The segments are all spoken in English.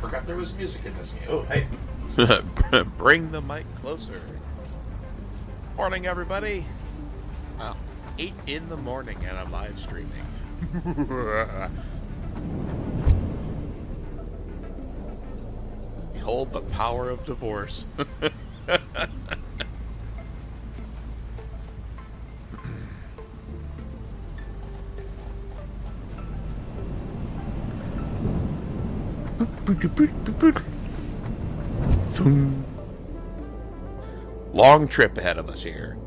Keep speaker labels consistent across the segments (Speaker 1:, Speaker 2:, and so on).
Speaker 1: forgot there was music in this game.
Speaker 2: Oh, hey.
Speaker 3: Bring the mic closer. Morning, everybody. 8 in the morning, and I'm live streaming. Behold the power of divorce. Long trip ahead of us here.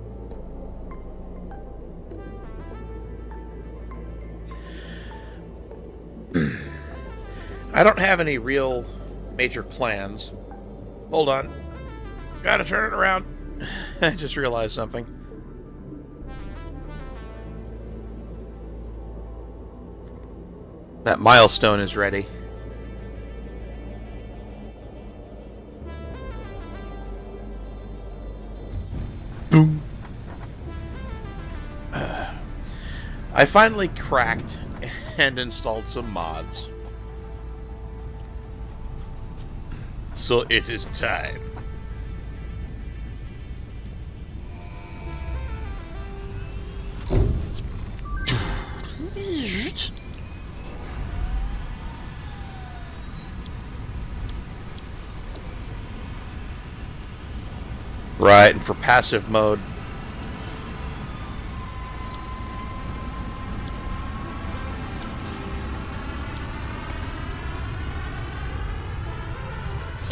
Speaker 3: I don't have any real major plans. Hold on. Gotta turn it around. I just realized something. That milestone is ready. Boom. I finally cracked and installed some mods. So it is time. Right, and for passive mode,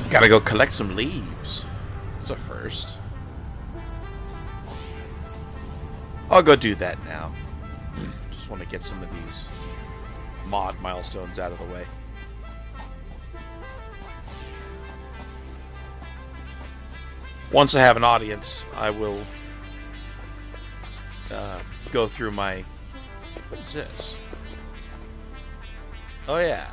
Speaker 3: gotta go collect some leaves. That's a first. I'll go do that now. Just want to get some of these mod milestones out of the way. Once I have an audience, I will go through my... What is this? Oh, yeah.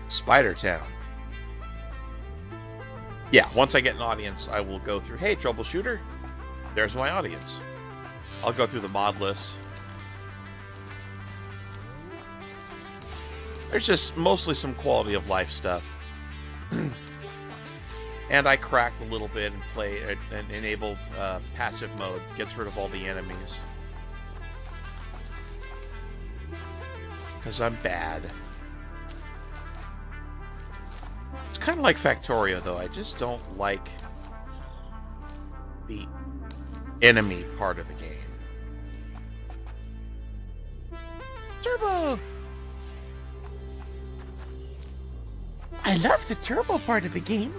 Speaker 3: Spider Town. Yeah, once I get an audience, I will go through, hey, troubleshooter, there's my audience. I'll go through the mod list. There's just mostly some quality of life stuff. And I cracked a little bit and enabled passive mode. Gets rid of all the enemies. Because I'm bad. It's kind of like Factorio, though. I just don't like the enemy part of the game. Turbo!
Speaker 2: I love the turbo part of the game.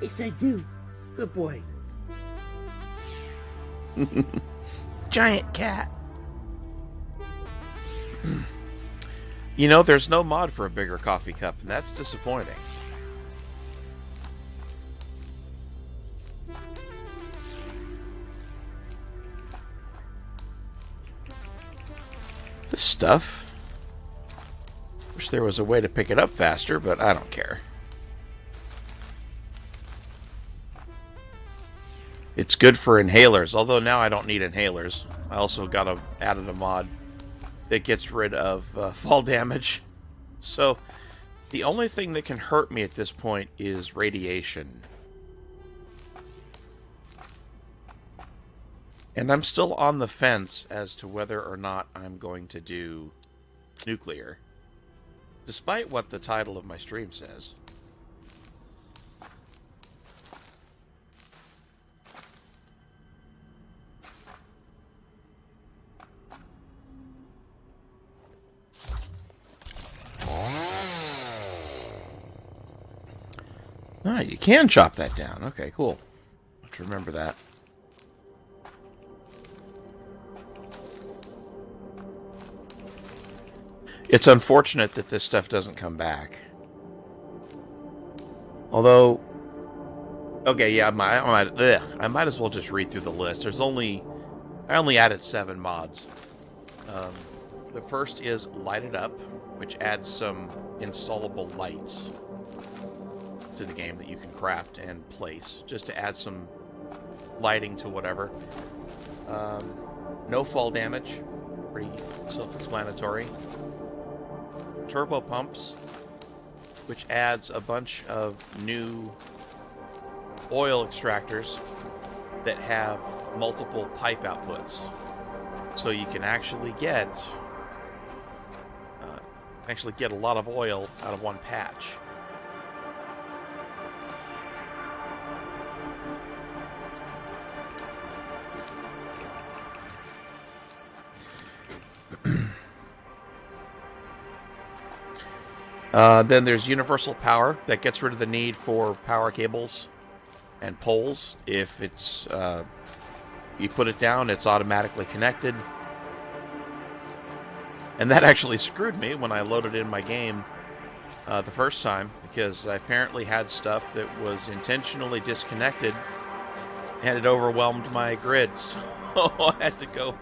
Speaker 2: Yes, I do. Good boy. Giant cat.
Speaker 3: You know, there's no mod for a bigger coffee cup, and that's disappointing. This stuff. Wish there was a way to pick it up faster, but I don't care. It's good for inhalers, although now I don't need inhalers. I also added a mod that gets rid of fall damage. So the only thing that can hurt me at this point is radiation. And I'm still on the fence as to whether or not I'm going to do nuclear, despite what the title of my stream says. Ah, you can chop that down. Okay, cool. I have to remember that. It's unfortunate that this stuff doesn't come back. Although, okay, yeah, I might as well just read through the list. I only added 7 mods. The first is Light It Up, which adds some installable lights to the game that you can craft and place, just to add some lighting to whatever. No fall damage, pretty self-explanatory. turbo pumps, which adds a bunch of new oil extractors that have multiple pipe outputs. So you can actually get a lot of oil out of one patch. Then there's universal power that gets rid of the need for power cables and poles. If it's you put it down, it's automatically connected. And that actually screwed me when I loaded in my game the first time, because I apparently had stuff that was intentionally disconnected and it overwhelmed my grid. So I had to go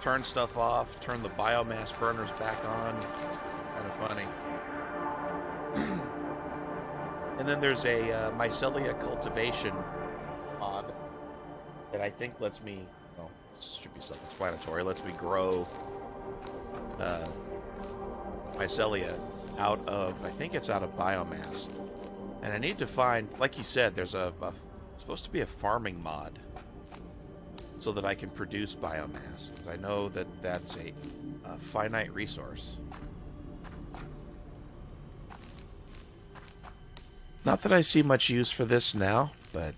Speaker 3: turn stuff off, turn the biomass burners back on. Kind of funny. And then there's a mycelia cultivation mod that I think lets me, well, this should be self-explanatory, lets me grow mycelia out of, I think it's out of biomass. And I need to find, like you said, there's supposed to be a farming mod so that I can produce biomass. Because I know that that's a finite resource. Not that I see much use for this now, but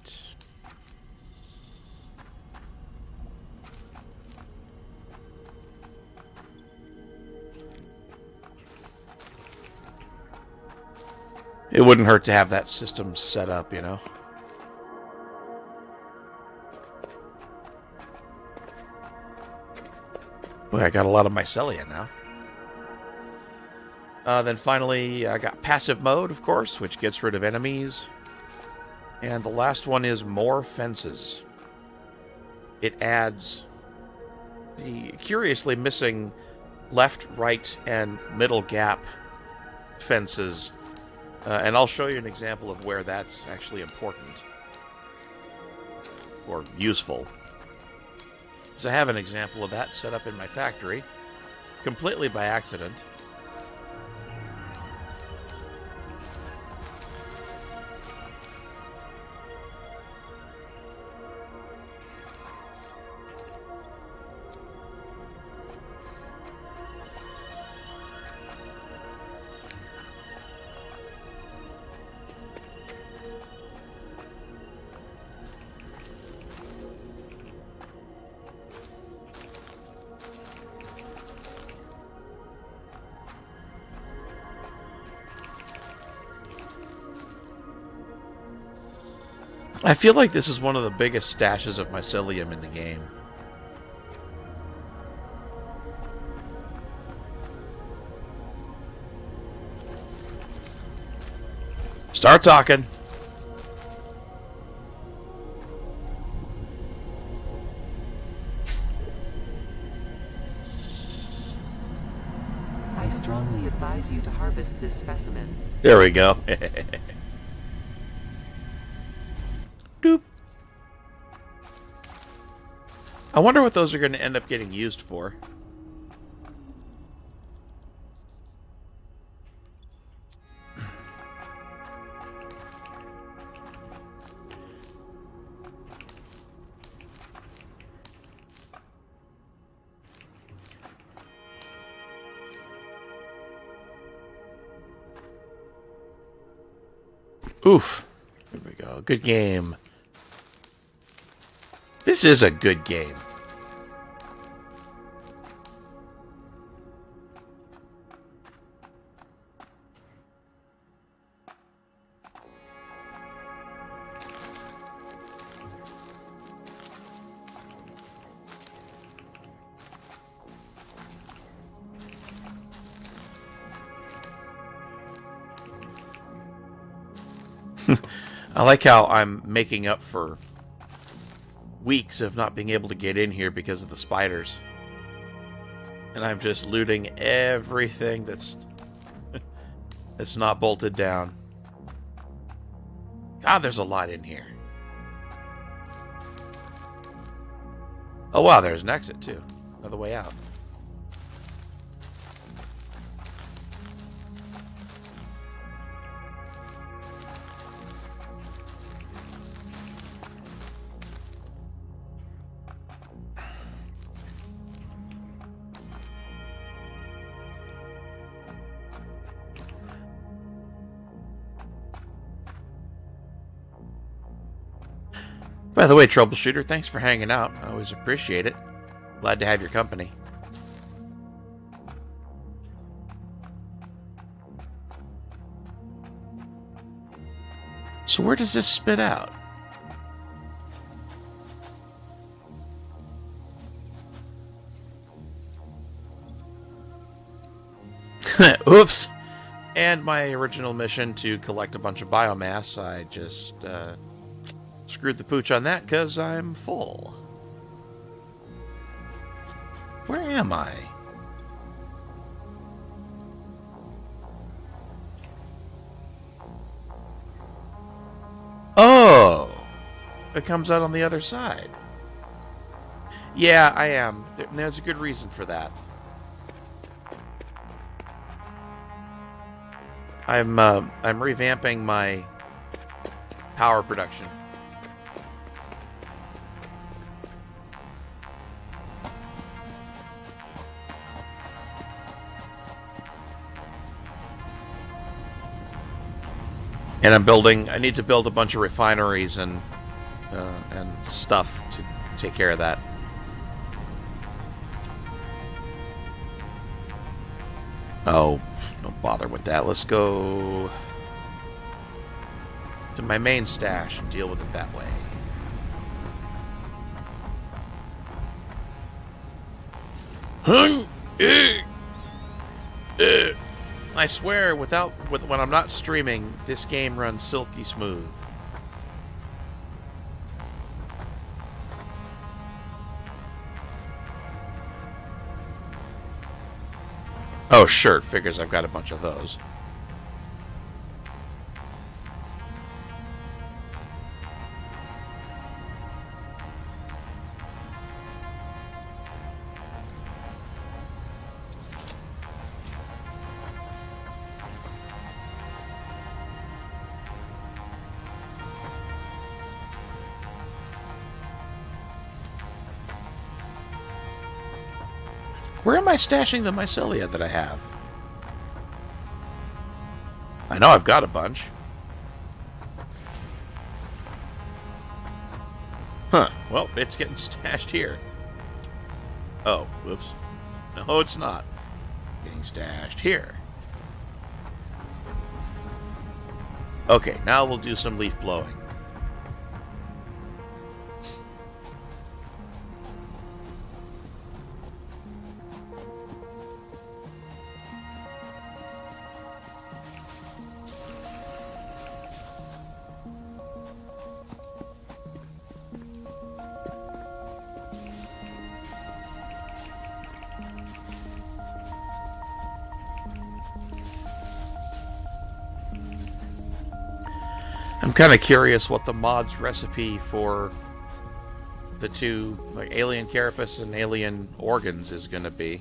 Speaker 3: it wouldn't hurt to have that system set up, you know? Boy, I got a lot of mycelia now. Then finally, I got passive mode, of course, which gets rid of enemies. And the last one is more fences. It adds the curiously missing left, right, and middle gap fences. And I'll show you an example of where that's actually important. Or useful. So I have an example of that set up in my factory, completely by accident. I feel like this is one of the biggest stashes of mycelium in the game. Start talking.
Speaker 1: I strongly advise you to harvest this specimen.
Speaker 3: There we go. Doop. I wonder what those are going to end up getting used for. Oof. There we go. Good game. This is a good game. I like how I'm making up for weeks of not being able to get in here because of the spiders. And I'm just looting everything that's that's not bolted down. God, there's a lot in here. Oh wow, there's an exit too. Another way out. By the way, Troubleshooter, thanks for hanging out. I always appreciate it. Glad to have your company. So where does this spit out? Oops! And my original mission to collect a bunch of biomass, I just screwed the pooch on that because I'm full. Where am I? Oh! It comes out on the other side. Yeah, I am. There's a good reason for that. I'm revamping my power production. And I need to build a bunch of refineries and stuff to take care of that. Oh, don't bother with that. Let's go to my main stash and deal with it that way. I swear, when I'm not streaming, this game runs silky smooth. Oh, sure. Figures I've got a bunch of those. Where am I stashing the mycelia that I have? I know I've got a bunch. Huh. Well, it's getting stashed here. Oh, whoops. No, it's not. Getting stashed here. Okay, now we'll do some leaf blowing. I'm kind of curious what the mod's recipe for the two, like alien carapace and alien organs, is going to be.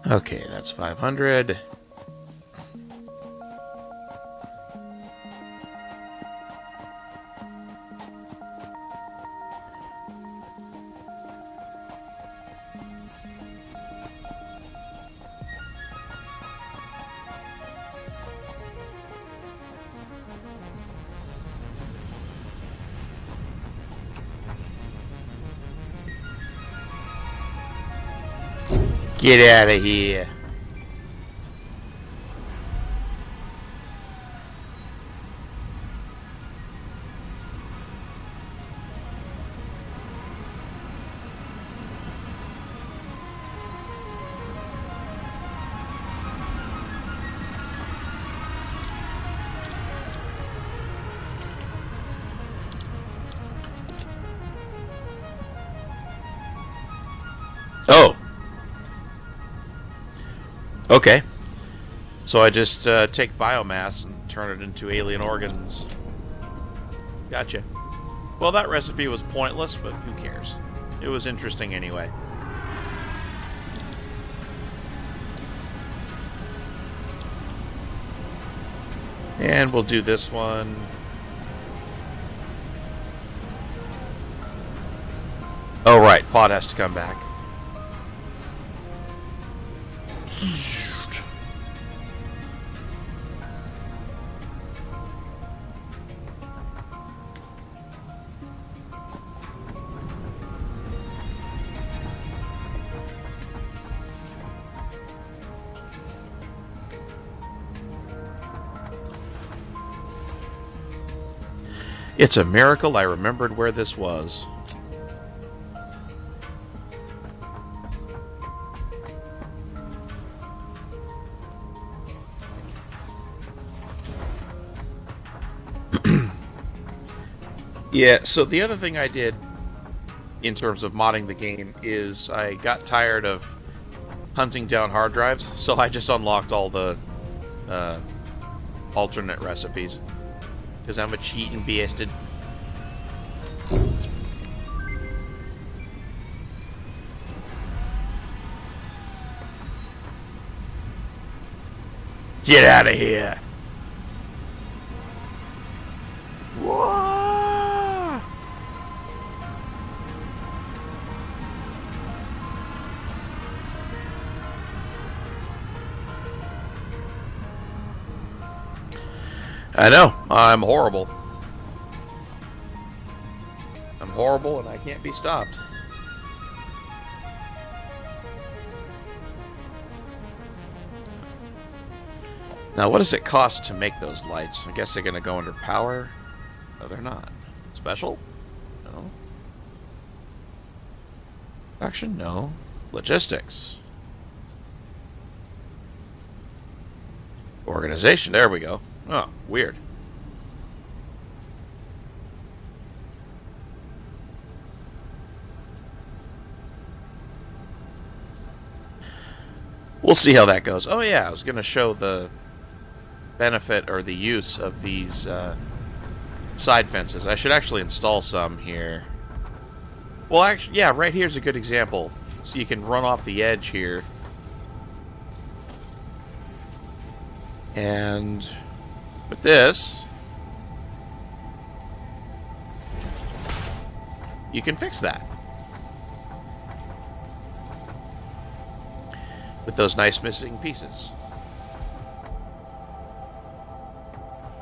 Speaker 3: Okay, that's 500. Get out of here. Oh. Okay. So I just take biomass and turn it into alien organs. Gotcha. Well, that recipe was pointless, but who cares? It was interesting anyway. And we'll do this one. Oh, right. Pod has to come back. It's a miracle I remembered where this was. Yeah, so the other thing I did in terms of modding the game is I got tired of hunting down hard drives, so I just unlocked all the alternate recipes. Because I'm a cheating bastard. Get out of here! Whoa! I know, I'm horrible. I'm horrible and I can't be stopped. Now, what does it cost to make those lights? I guess they're going to go under power. No, they're not. Special? No. Action? No. Logistics. Organization. There we go. Oh, weird. We'll see how that goes. Oh yeah, I was going to show the benefit or the use of these side fences. I should actually install some here. Well, actually, yeah, right here's a good example. So you can run off the edge here. And with this, you can fix that. With those nice missing pieces.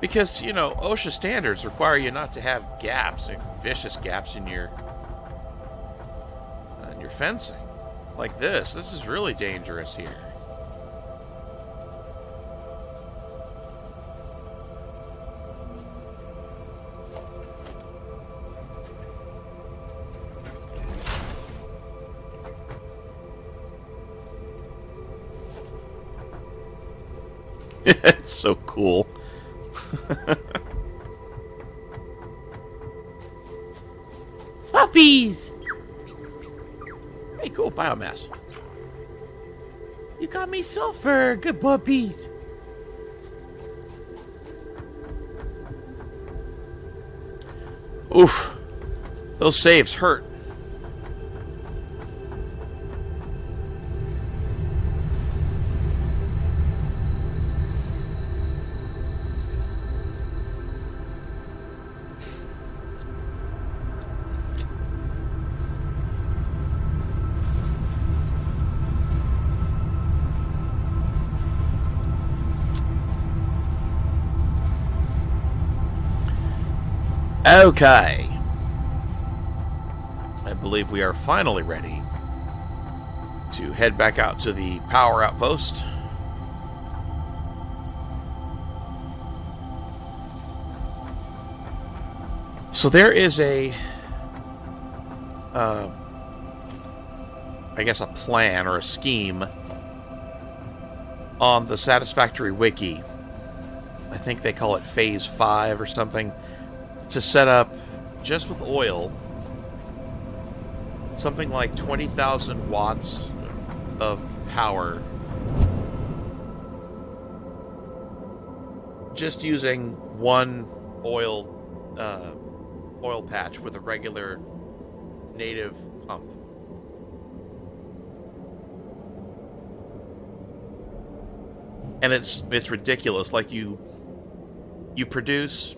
Speaker 3: Because, you know, OSHA standards require you not to have gaps, like vicious gaps in your fencing. Like this. This is really dangerous here. It's so cool.
Speaker 2: Puppies!
Speaker 3: Hey, cool biomass.
Speaker 2: You got me sulfur, good puppies.
Speaker 3: Oof. Those saves hurt. Okay. I believe we are finally ready to head back out to the power outpost. So there is I guess a plan or a scheme on the Satisfactory wiki. I think they call it Phase 5 or something. To set up, just with oil, something like 20,000 watts of power. Just using one oil oil patch with a regular native pump. And it's ridiculous. Like you produce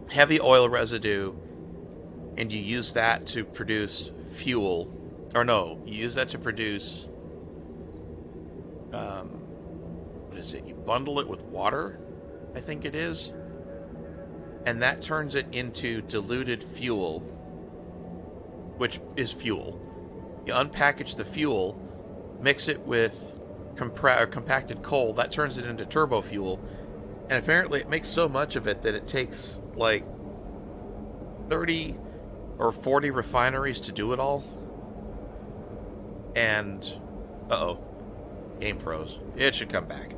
Speaker 3: heavy oil residue and you use that to produce fuel. Or no, you use that to produce what is it? You bundle it with water, I think it is. And that turns it into diluted fuel, which is fuel. You unpackage the fuel, mix it with compacted coal, that turns it into turbo fuel, and apparently it makes so much of it that it takes like 30 or 40 refineries to do it all. And game froze. It should come back.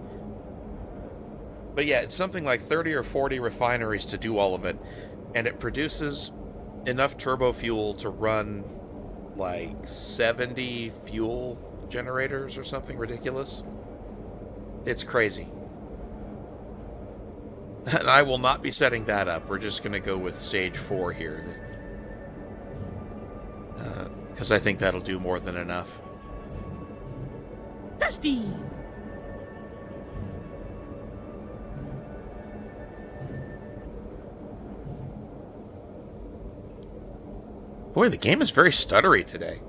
Speaker 3: But yeah, it's something like 30 or 40 refineries to do all of it, and it produces enough turbo fuel to run like 70 fuel generators or something ridiculous. It's crazy. And I will not be setting that up. We're just going to go with stage 4 here. Because I think that'll do more than enough.
Speaker 2: Dusty!
Speaker 3: Boy, the game is very stuttery today.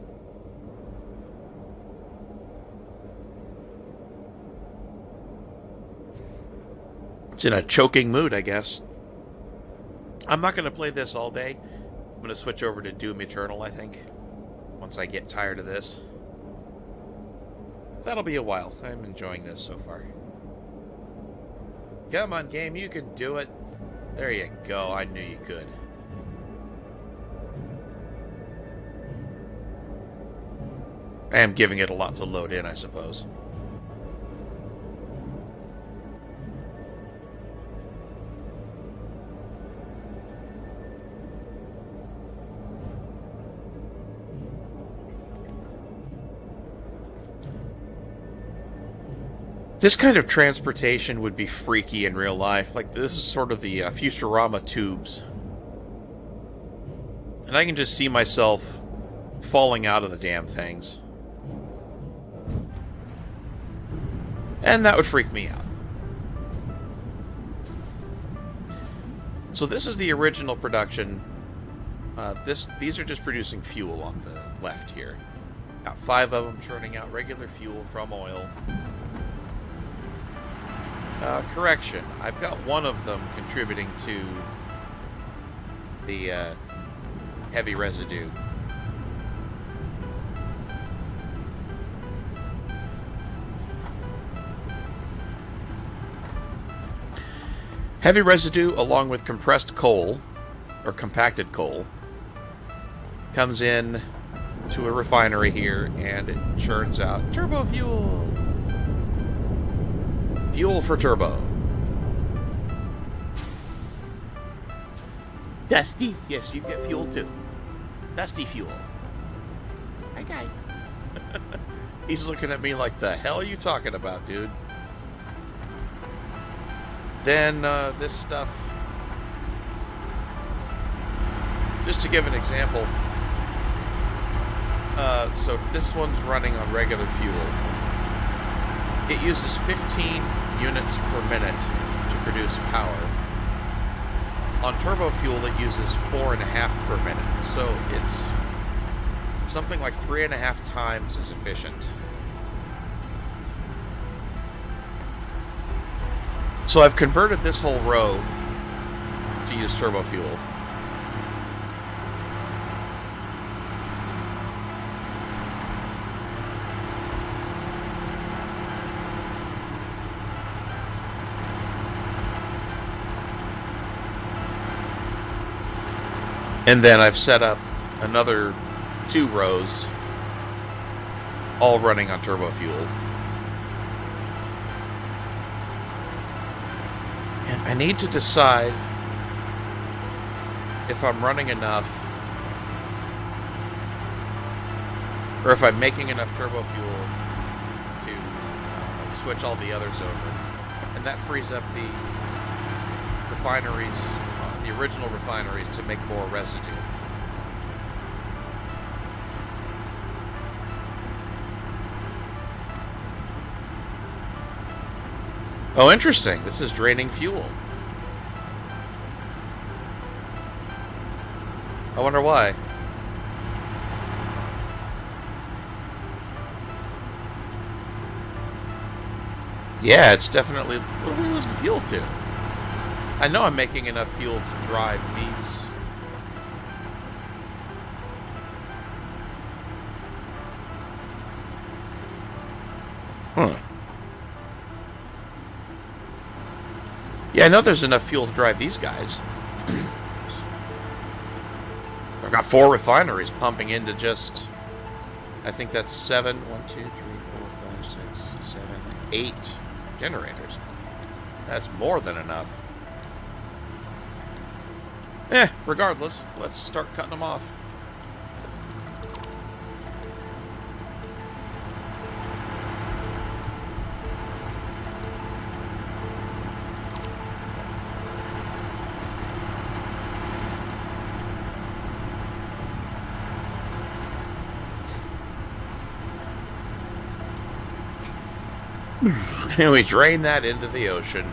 Speaker 3: It's in a choking mood, I guess. I'm not going to play this all day. I'm going to switch over to Doom Eternal, I think, once I get tired of this. That'll be a while. I'm enjoying this so far. Come on, game, you can do it. There you go. I knew you could. I am giving it a lot to load in, I suppose. This kind of transportation would be freaky in real life. Like, this is sort of the Futurama tubes. And I can just see myself falling out of the damn things. And that would freak me out. So this is the original production. These are just producing fuel on the left here. Got 5 of them churning out regular fuel from oil. Correction, I've got 1 of them contributing to the heavy residue. Heavy residue, along with compressed coal, or compacted coal, comes in to a refinery here, and it churns out turbo fuel. Fuel for turbo.
Speaker 2: Dusty?
Speaker 3: Yes, you get fuel too. Dusty fuel.
Speaker 2: Hi, guy.
Speaker 3: He's looking at me like, the hell are you talking about, dude? Then this stuff, just to give an example, so this one's running on regular fuel. It uses 15 units per minute to produce power. On turbo fuel, it uses 4.5 per minute, so it's something like 3.5 times as efficient. So I've converted this whole row to use turbo fuel. And then I've set up another 2 rows, all running on turbo fuel. And I need to decide if I'm running enough, or if I'm making enough turbo fuel to switch all the others over. And that frees up the refineries the original refineries to make more residue. Oh, interesting. This is draining fuel. I wonder why. Yeah, it's definitely... What are we losing fuel to? I know I'm making enough fuel to drive these. Huh. Yeah, I know there's enough fuel to drive these guys. I've got 4 refineries pumping into just... I think that's 7... 1, 2, 3, 4, 5, 6, 7, 8 generators. That's more than enough. Regardless, let's start cutting them off. And we drain that into the ocean.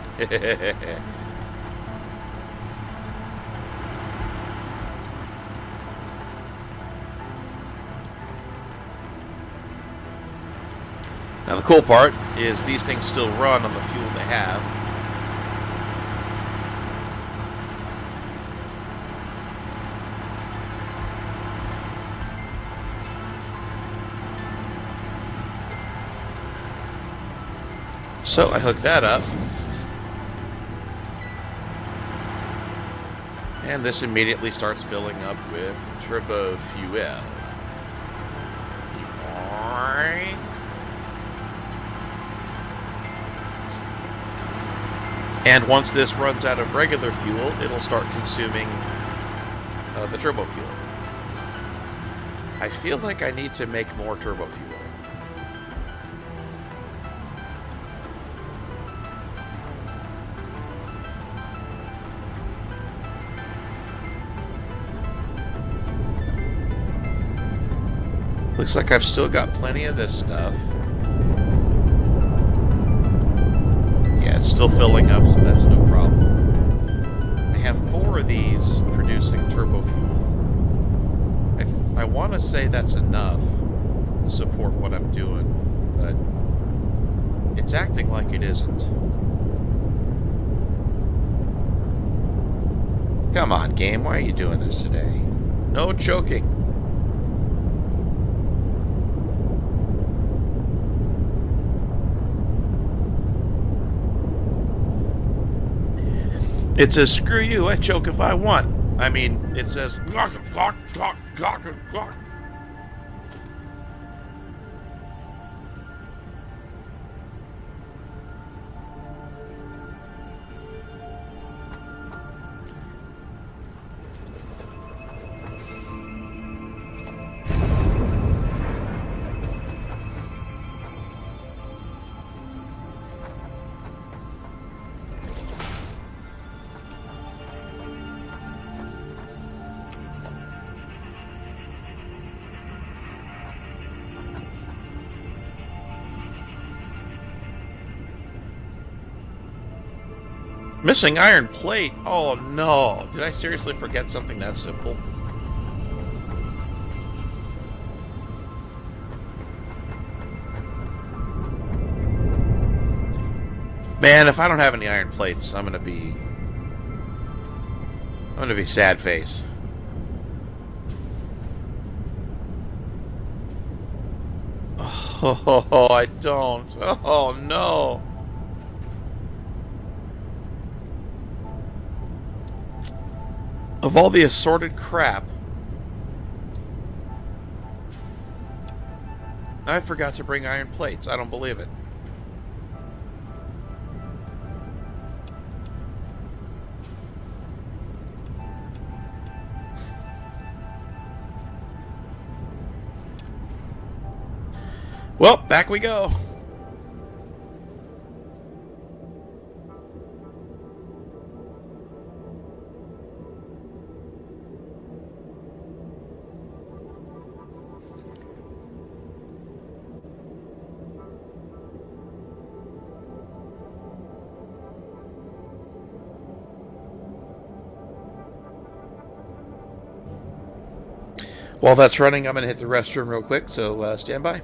Speaker 3: Now the cool part is these things still run on the fuel they have. So I hook that up. And this immediately starts filling up with turbo fuel. And once this runs out of regular fuel, it'll start consuming the turbo fuel. I feel like I need to make more turbo fuel. Looks like I've still got plenty of this stuff. Yeah, it's still filling up, so that's no problem. I have 4 of these producing turbo fuel. I want to say that's enough to support what I'm doing, but it's acting like it isn't. Come on, game, why are you doing this today? No choking. It says, screw you, I choke if I want. I mean, it says, glock, glock, glock, glock, glock. Missing iron plate. Oh no. Did I seriously forget something that simple? Man, if I don't have any iron plates, I'm gonna be sad face. Oh, I don't. Oh no. Of all the assorted crap, I forgot to bring iron plates. I don't believe it. Well, back we go. While that's running, I'm going to hit the restroom real quick, so stand by.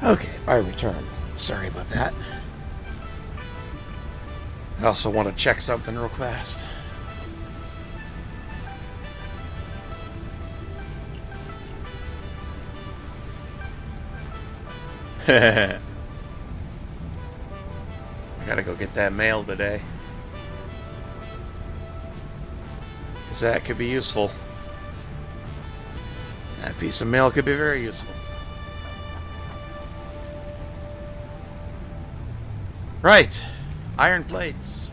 Speaker 2: Okay, I return. Sorry about that.
Speaker 3: I also want to check something real fast. I gotta go get that mail today. Because that could be useful. That piece of mail could be very useful. Right. Iron plates.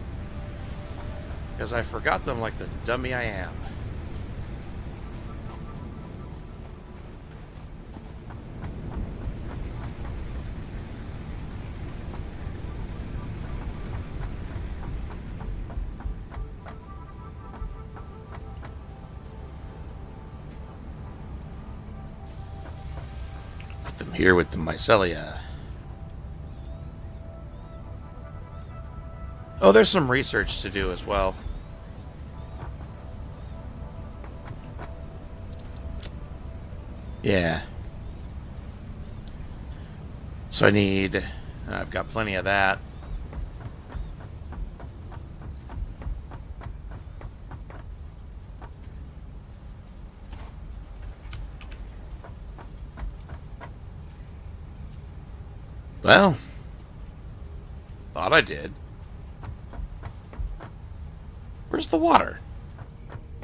Speaker 3: Because I forgot them like the dummy I am. Put them here with the mycelia. Oh, there's some research to do as well. Yeah. So I've got plenty of that. Well, thought I did. Where's the water?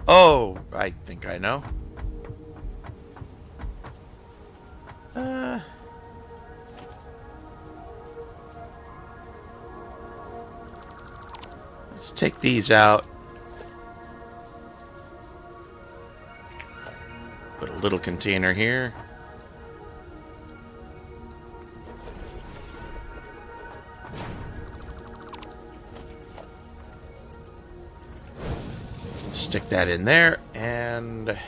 Speaker 3: Oh, I think I know. Let's take these out. Put a little container here. Stick that in there, and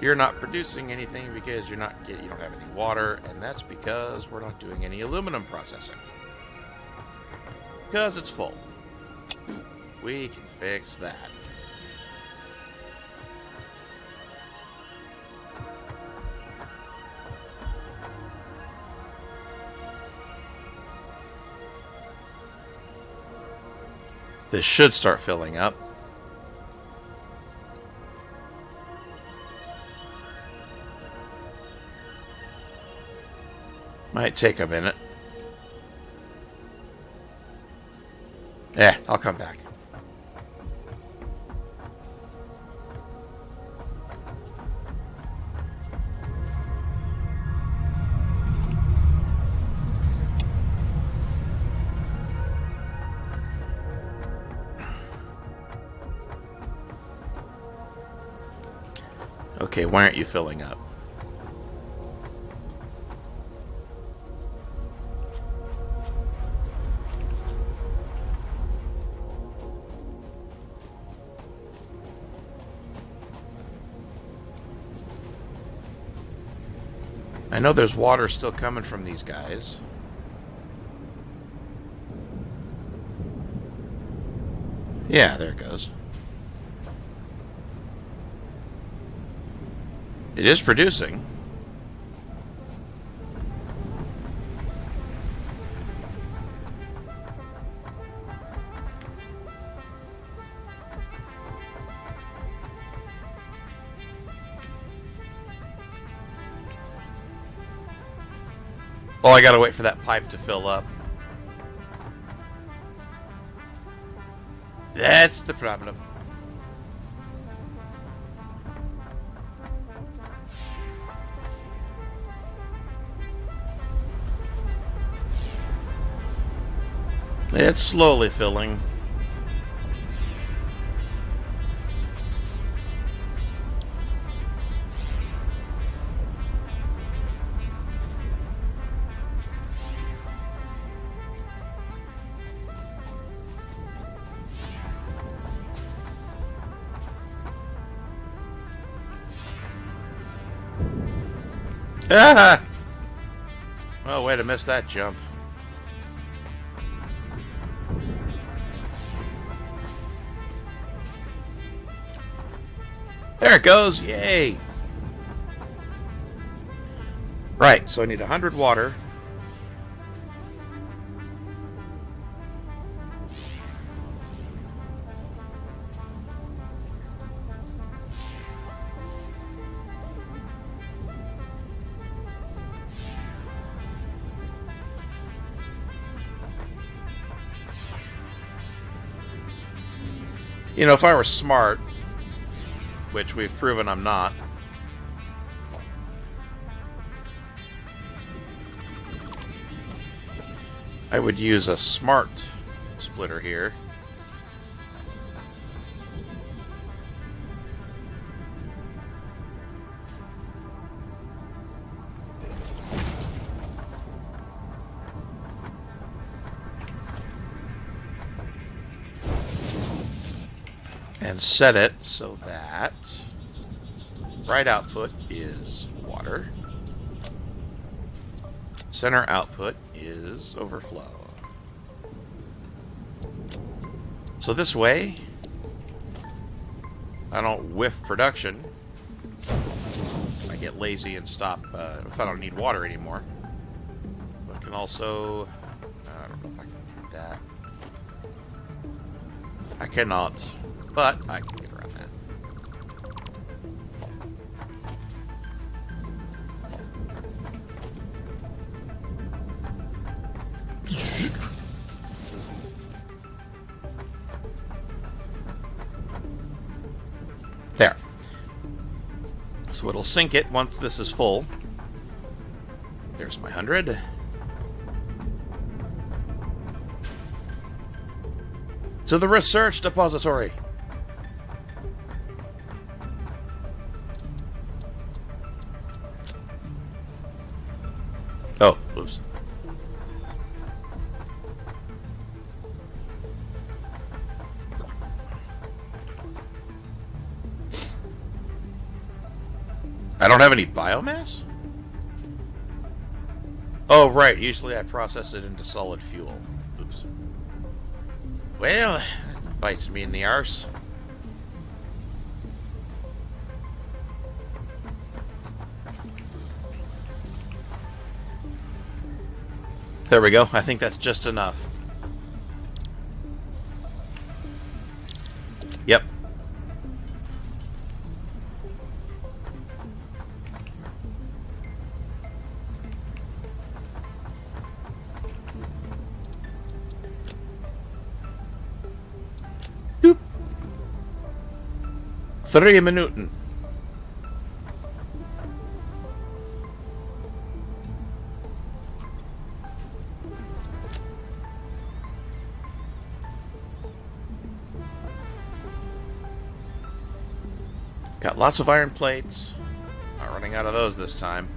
Speaker 3: you're not producing anything because you don't have any water, and that's because we're not doing any aluminum processing. Because it's full. We can fix that. This should start filling up. Might take a minute. Yeah, I'll come back. Okay, why aren't you filling up? I know there's water still coming from these guys. Yeah, there it goes. It is producing. Oh, I gotta wait for that pipe to fill up. That's the problem. It's slowly filling. Ah! Well, way to miss that jump. There it goes! Yay! Right, so I need 100 water. You know, if I were smart, which we've proven I'm not, I would use a smart splitter here. And set it so that right output is water, center output is overflow. So this way, I don't whiff production. I get lazy and stop if I don't need water anymore. But I can also, I don't know if I can do that. I cannot. But I can get around that. So it'll sync it once this is full. There's my 100. To the research depository. Oh, oops. I don't have any biomass? Oh, right. Usually I process it into solid fuel. Oops. Well, that bites me in the arse. There we go. I think that's just enough. Yep. Doop. 3 Minuten. Got lots of iron plates. Not running out of those this time.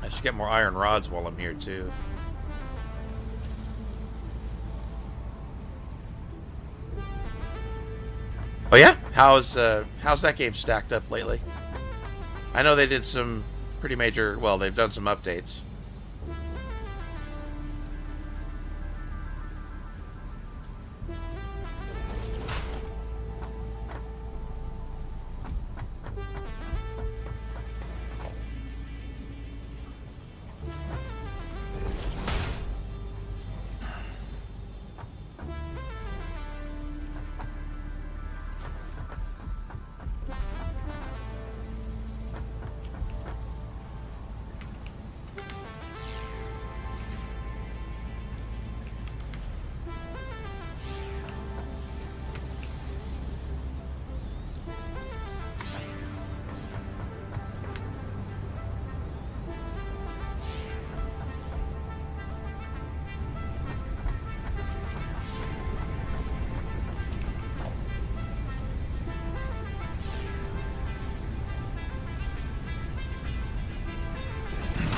Speaker 3: I should get more iron rods while I'm here too. Oh yeah? How's that game stacked up lately? I know they did some pretty major, well, they've done some updates.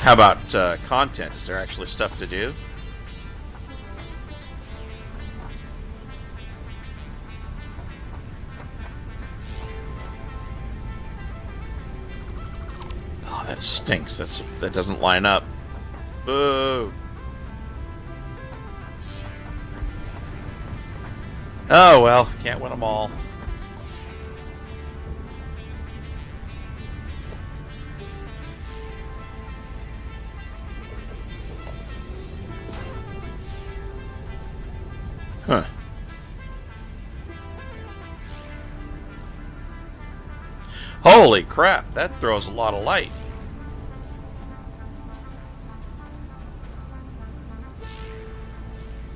Speaker 3: How about content? Is there actually stuff to do? Oh, that stinks. That doesn't line up. Boo! Oh well, can't win them all. Huh. Holy crap, that throws a lot of light.